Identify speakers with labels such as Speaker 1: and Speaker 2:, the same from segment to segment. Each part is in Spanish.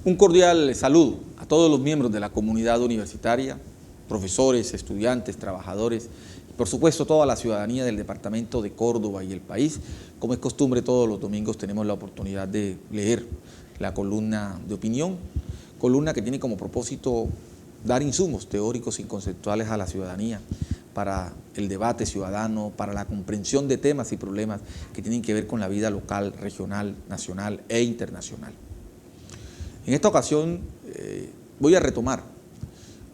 Speaker 1: Un cordial saludo a todos los miembros de la comunidad universitaria, profesores, estudiantes, trabajadores y por supuesto toda la ciudadanía del departamento de Córdoba y el país. Como es costumbre, todos los domingos tenemos la oportunidad de leer la columna de opinión, columna que tiene como propósito dar insumos teóricos y conceptuales a la ciudadanía para el debate ciudadano, para la comprensión de temas y problemas que tienen que ver con la vida local, regional, nacional e internacional. En esta ocasión voy a retomar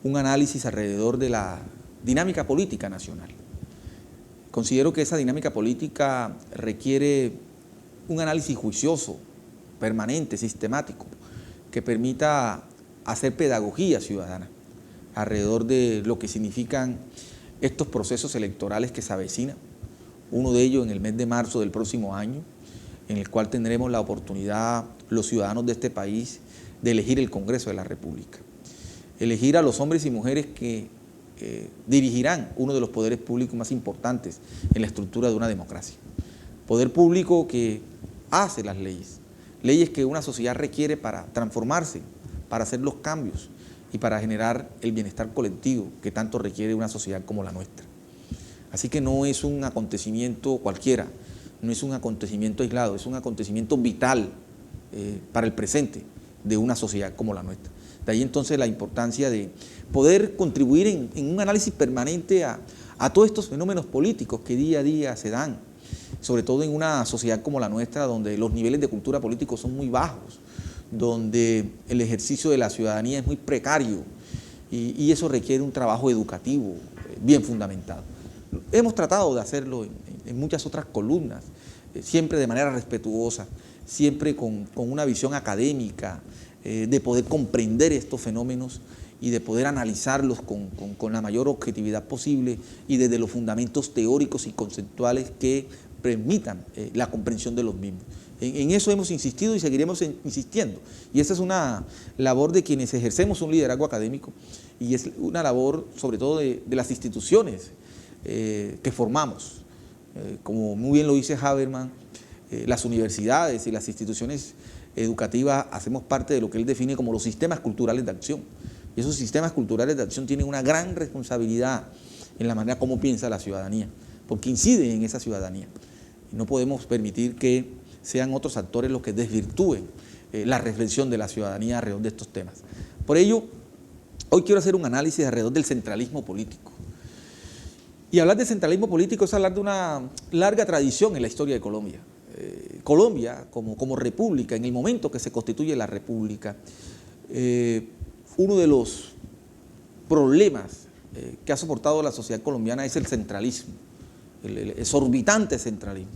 Speaker 1: un análisis alrededor de la dinámica política nacional. Considero que esa dinámica política requiere un análisis juicioso, permanente, sistemático, que permita hacer pedagogía ciudadana alrededor de lo que significan estos procesos electorales que se avecinan, uno de ellos en el mes de marzo del próximo año, en el cual tendremos la oportunidad los ciudadanos de este país de elegir el Congreso de la República, elegir a los hombres y mujeres que dirigirán uno de los poderes públicos más importantes en la estructura de una democracia. Poder público que hace las leyes, leyes que una sociedad requiere para transformarse, para hacer los cambios y para generar el bienestar colectivo que tanto requiere una sociedad como la nuestra. Así que no es un acontecimiento cualquiera, no es un acontecimiento aislado, es un acontecimiento vital para el presente de una sociedad como la nuestra. De ahí entonces la importancia de poder contribuir en un análisis permanente a todos estos fenómenos políticos que día a día se dan, sobre todo en una sociedad como la nuestra, donde los niveles de cultura política son muy bajos, donde el ejercicio de la ciudadanía es muy precario y eso requiere un trabajo educativo bien fundamentado. Hemos tratado de hacerlo en muchas otras columnas, siempre de manera respetuosa, siempre con una visión académica, de poder comprender estos fenómenos y de poder analizarlos con la mayor objetividad posible y desde los fundamentos teóricos y conceptuales que permitan la comprensión de los mismos. En eso hemos insistido y seguiremos insistiendo. Y esa es una labor de quienes ejercemos un liderazgo académico y es una labor sobre todo de las instituciones que formamos. Como muy bien lo dice Habermas, las universidades y las instituciones educativas hacemos parte de lo que él define como los sistemas culturales de acción. Y esos sistemas culturales de acción tienen una gran responsabilidad en la manera como piensa la ciudadanía, porque inciden en esa ciudadanía. Y no podemos permitir que sean otros actores los que desvirtúen la reflexión de la ciudadanía alrededor de estos temas. Por ello, hoy quiero hacer un análisis alrededor del centralismo político. Y hablar de centralismo político es hablar de una larga tradición en la historia de Colombia. Colombia, como república, en el momento que se constituye la república, uno de los problemas que ha soportado la sociedad colombiana es el centralismo, el exorbitante centralismo.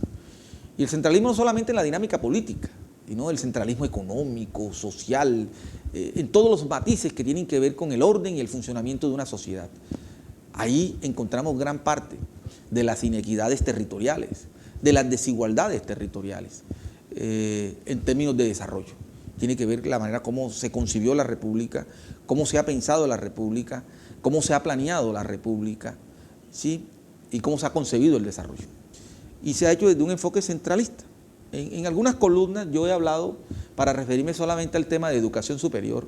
Speaker 1: Y el centralismo no solamente en la dinámica política, sino el centralismo económico, social, en todos los matices que tienen que ver con el orden y el funcionamiento de una sociedad. Ahí encontramos gran parte de las inequidades territoriales, de las desigualdades territoriales en términos de desarrollo. Tiene que ver la manera como se concibió la República, cómo se ha pensado la República, cómo se ha planeado la República, ¿sí? Y cómo se ha concebido el desarrollo. Y se ha hecho desde un enfoque centralista. En algunas columnas yo he hablado, para referirme solamente al tema de educación superior,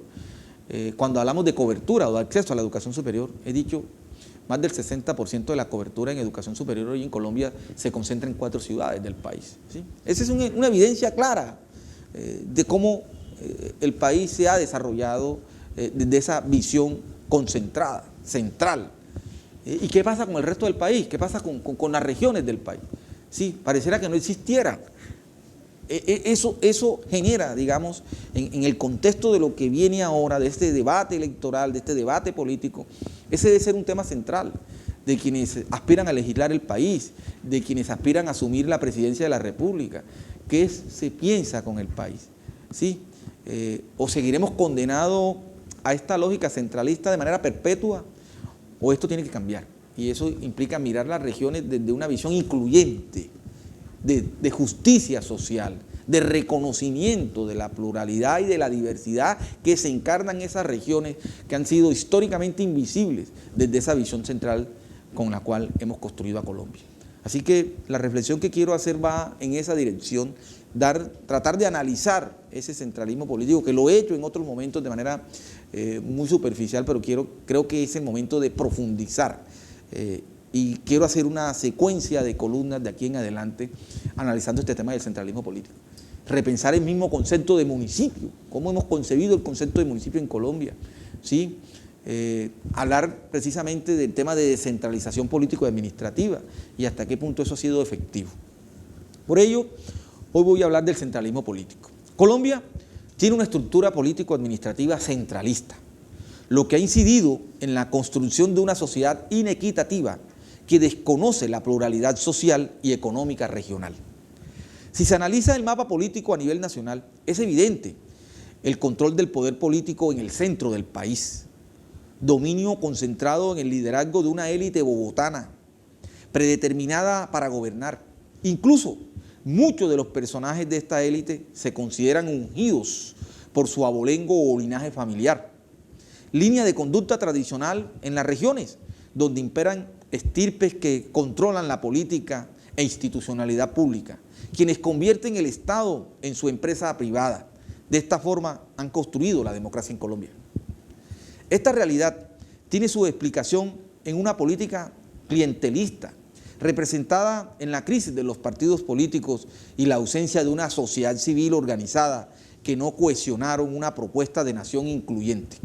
Speaker 1: cuando hablamos de cobertura o de acceso a la educación superior, he dicho más del 60% de la cobertura en educación superior hoy en Colombia se concentra en 4 ciudades del país, ¿sí? Esa es una evidencia clara de cómo el país se ha desarrollado desde esa visión concentrada, central. ¿Y qué pasa con el resto del país? ¿Qué pasa con las regiones del país? Sí, pareciera que no existieran. Eso genera, digamos, en el contexto de lo que viene ahora, de este debate electoral, de este debate político, ese debe ser un tema central de quienes aspiran a legislar el país, de quienes aspiran a asumir la presidencia de la República. ¿Qué se piensa con el país? ¿Sí? ¿O seguiremos condenados a esta lógica centralista de manera perpetua? ¿O esto tiene que cambiar? Y eso implica mirar las regiones desde una visión incluyente, de justicia social, de reconocimiento de la pluralidad y de la diversidad que se encarnan en esas regiones que han sido históricamente invisibles desde esa visión central con la cual hemos construido a Colombia. Así que la reflexión que quiero hacer va en esa dirección, tratar de analizar ese centralismo político, que lo he hecho en otros momentos de manera muy superficial, pero creo que es el momento de profundizar. Y quiero hacer una secuencia de columnas de aquí en adelante analizando este tema del centralismo político. Repensar el mismo concepto de municipio, cómo hemos concebido el concepto de municipio en Colombia, ¿sí? Hablar precisamente del tema de descentralización político y administrativa y hasta qué punto eso ha sido efectivo. Por ello, hoy voy a hablar del centralismo político. Colombia tiene una estructura político-administrativa centralista, lo que ha incidido en la construcción de una sociedad inequitativa que desconoce la pluralidad social y económica regional. Si se analiza el mapa político a nivel nacional, es evidente el control del poder político en el centro del país, dominio concentrado en el liderazgo de una élite bogotana, predeterminada para gobernar. Incluso muchos de los personajes de esta élite se consideran ungidos por su abolengo o linaje familiar. Línea de conducta tradicional en las regiones, donde imperan estirpes que controlan la política e institucionalidad pública, quienes convierten el Estado en su empresa privada. De esta forma han construido la democracia en Colombia. Esta realidad tiene su explicación en una política clientelista, representada en la crisis de los partidos políticos y la ausencia de una sociedad civil organizada que no cohesionaron una propuesta de nación incluyente,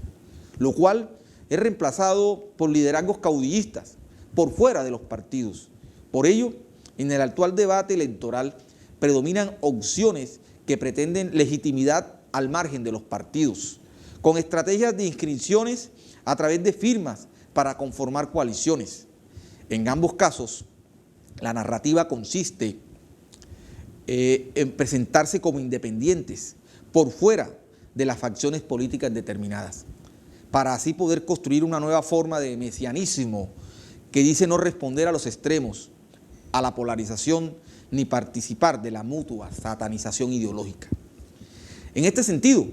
Speaker 1: lo cual es reemplazado por liderazgos caudillistas por fuera de los partidos. Por ello, en el actual debate electoral predominan opciones que pretenden legitimidad al margen de los partidos, con estrategias de inscripciones a través de firmas para conformar coaliciones. En ambos casos, la narrativa consiste en presentarse como independientes por fuera de las facciones políticas determinadas, para así poder construir una nueva forma de mesianismo que dice no responder a los extremos, a la polarización, ni participar de la mutua satanización ideológica. En este sentido,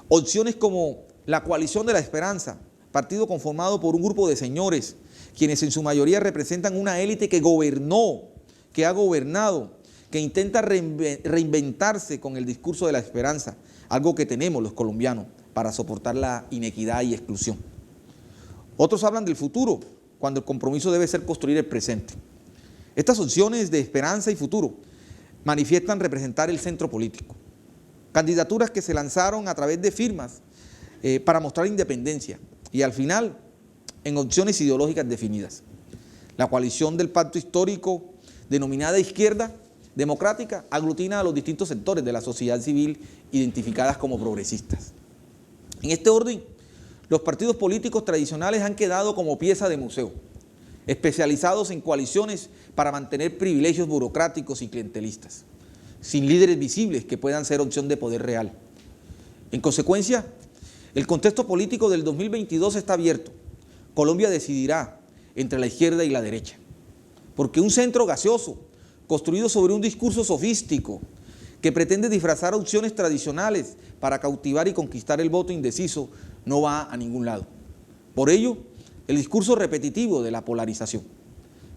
Speaker 1: opciones como la Coalición de la Esperanza, partido conformado por un grupo de señores, quienes en su mayoría representan una élite que gobernó, que ha gobernado, que intenta reinventarse con el discurso de la esperanza, algo que tenemos los colombianos para soportar la inequidad y exclusión. Otros hablan del futuro, cuando el compromiso debe ser construir el presente. Estas opciones de esperanza y futuro manifiestan representar el centro político. Candidaturas que se lanzaron a través de firmas para mostrar independencia y al final en opciones ideológicas definidas. La coalición del pacto histórico, denominada Izquierda Democrática, aglutina a los distintos sectores de la sociedad civil identificadas como progresistas. En este orden, los partidos políticos tradicionales han quedado como pieza de museo, especializados en coaliciones para mantener privilegios burocráticos y clientelistas, sin líderes visibles que puedan ser opción de poder real. En consecuencia, el contexto político del 2022 está abierto. Colombia decidirá entre la izquierda y la derecha, porque un centro gaseoso, construido sobre un discurso sofístico, que pretende disfrazar opciones tradicionales para cautivar y conquistar el voto indeciso, no va a ningún lado. Por ello, el discurso repetitivo de la polarización.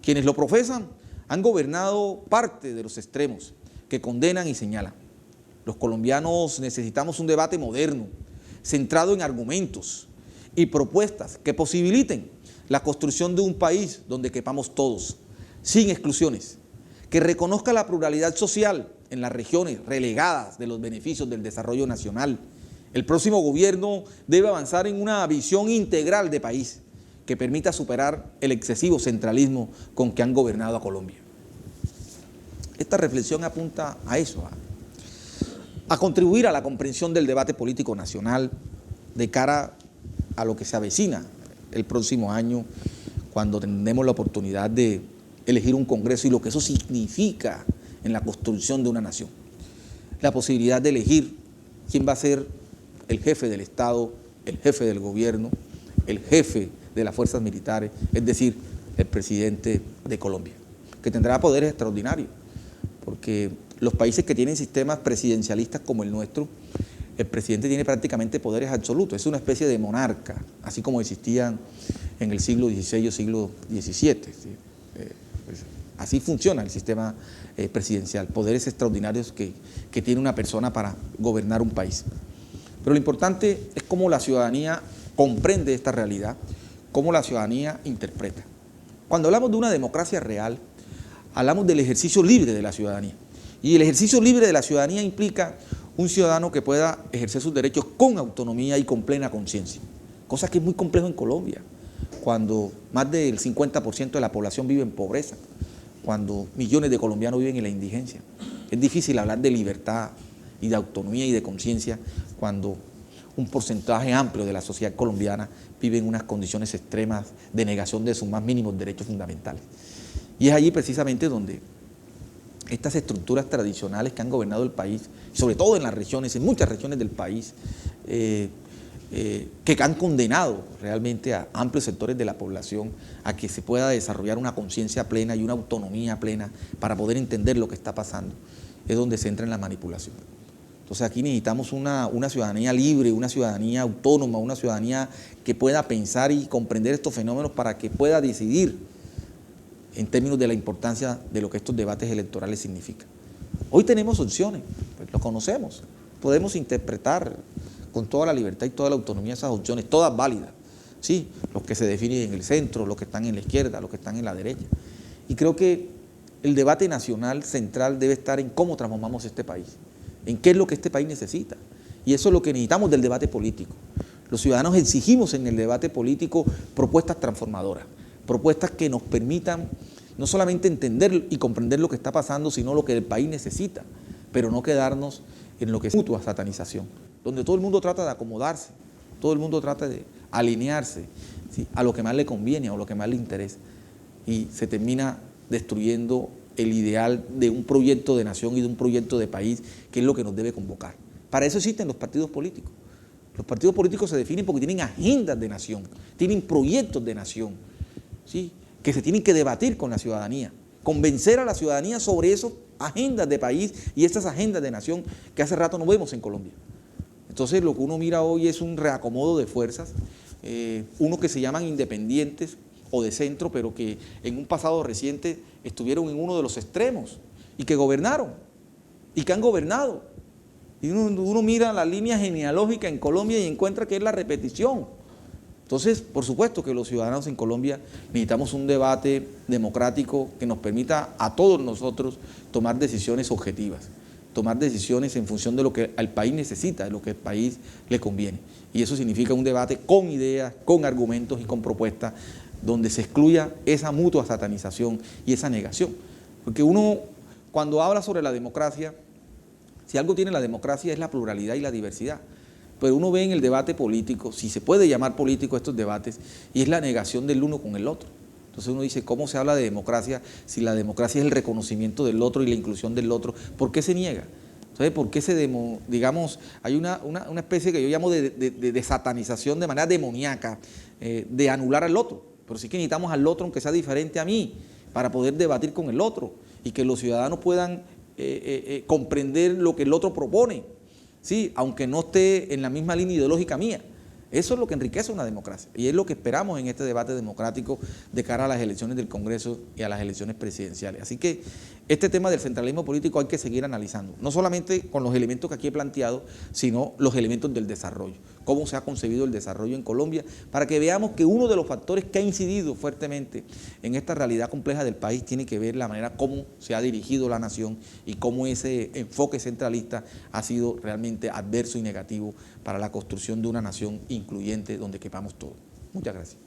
Speaker 1: Quienes lo profesan han gobernado parte de los extremos que condenan y señalan. Los colombianos necesitamos un debate moderno, centrado en argumentos y propuestas que posibiliten la construcción de un país donde quepamos todos, sin exclusiones, que reconozca la pluralidad social en las regiones relegadas de los beneficios del desarrollo nacional. El próximo gobierno debe avanzar en una visión integral de país que permita superar el excesivo centralismo con que han gobernado a Colombia. Esta reflexión apunta a eso, a contribuir a la comprensión del debate político nacional de cara a lo que se avecina el próximo año, cuando tendremos la oportunidad de elegir un Congreso y lo que eso significa en la construcción de una nación. La posibilidad de elegir quién va a ser el jefe del Estado, el jefe del gobierno, el jefe de las fuerzas militares, es decir, el presidente de Colombia, que tendrá poderes extraordinarios, porque los países que tienen sistemas presidencialistas como el nuestro, el presidente tiene prácticamente poderes absolutos, es una especie de monarca, así como existían en el siglo XVI o siglo XVII. ¿Sí? Así funciona el sistema presidencial, poderes extraordinarios que tiene una persona para gobernar un país. Pero lo importante es cómo la ciudadanía comprende esta realidad, cómo la ciudadanía interpreta. Cuando hablamos de una democracia real, hablamos del ejercicio libre de la ciudadanía. Y el ejercicio libre de la ciudadanía implica un ciudadano que pueda ejercer sus derechos con autonomía y con plena conciencia, cosa que es muy complejo en Colombia, cuando más del 50% de la población vive en pobreza, cuando millones de colombianos viven en la indigencia. Es difícil hablar de libertad y de autonomía y de conciencia cuando un porcentaje amplio de la sociedad colombiana vive en unas condiciones extremas de negación de sus más mínimos derechos fundamentales. Y es allí precisamente donde estas estructuras tradicionales que han gobernado el país, sobre todo en las regiones, en muchas regiones del país, que han condenado realmente a amplios sectores de la población a que se pueda desarrollar una conciencia plena y una autonomía plena para poder entender lo que está pasando, es donde se entra en la manipulación. Entonces aquí necesitamos una ciudadanía libre, una ciudadanía autónoma, una ciudadanía que pueda pensar y comprender estos fenómenos para que pueda decidir en términos de la importancia de lo que estos debates electorales significan. Hoy tenemos opciones, pues lo conocemos, podemos interpretar con toda la libertad y toda la autonomía esas opciones, todas válidas, ¿sí? Los que se definen en el centro, los que están en la izquierda, los que están en la derecha. Y creo que el debate nacional central debe estar en cómo transformamos este país, en qué es lo que este país necesita. Y eso es lo que necesitamos del debate político. Los ciudadanos exigimos en el debate político propuestas transformadoras, propuestas que nos permitan no solamente entender y comprender lo que está pasando, sino lo que el país necesita, pero no quedarnos en lo que es mutua satanización, donde todo el mundo trata de acomodarse, todo el mundo trata de alinearse, ¿sí?, a lo que más le conviene o a lo que más le interesa, y se termina destruyendo el ideal de un proyecto de nación y de un proyecto de país, que es lo que nos debe convocar. Para eso existen los partidos políticos. Los partidos políticos se definen porque tienen agendas de nación, tienen proyectos de nación, ¿sí?, que se tienen que debatir con la ciudadanía, convencer a la ciudadanía sobre esas agendas de país y esas agendas de nación que hace rato no vemos en Colombia. Entonces lo que uno mira hoy es un reacomodo de fuerzas, unos que se llaman independientes o de centro, pero que en un pasado reciente estuvieron en uno de los extremos y que gobernaron y que han gobernado. Y uno mira la línea genealógica en Colombia y encuentra que es la repetición. Entonces, por supuesto que los ciudadanos en Colombia necesitamos un debate democrático que nos permita a todos nosotros tomar decisiones objetivas, tomar decisiones en función de lo que el país necesita, de lo que el país le conviene. Y eso significa un debate con ideas, con argumentos y con propuestas, donde se excluya esa mutua satanización y esa negación. Porque uno, cuando habla sobre la democracia, si algo tiene la democracia es la pluralidad y la diversidad. Pero uno ve en el debate político, si se puede llamar político estos debates, y es la negación del uno con el otro. Entonces uno dice, ¿cómo se habla de democracia si la democracia es el reconocimiento del otro y la inclusión del otro? ¿Por qué se niega? Entonces, ¿por qué digamos, hay una especie que yo llamo de satanización de manera demoníaca, de anular al otro? Pero sí que necesitamos al otro, aunque sea diferente a mí, para poder debatir con el otro y que los ciudadanos puedan comprender lo que el otro propone, sí, aunque no esté en la misma línea ideológica mía. Eso es lo que enriquece una democracia y es lo que esperamos en este debate democrático de cara a las elecciones del Congreso y a las elecciones presidenciales. Así que este tema del centralismo político hay que seguir analizando, no solamente con los elementos que aquí he planteado, sino los elementos del desarrollo, cómo se ha concebido el desarrollo en Colombia, para que veamos que uno de los factores que ha incidido fuertemente en esta realidad compleja del país tiene que ver la manera como se ha dirigido la nación y cómo ese enfoque centralista ha sido realmente adverso y negativo para la construcción de una nación incluyente donde quepamos todos. Muchas gracias.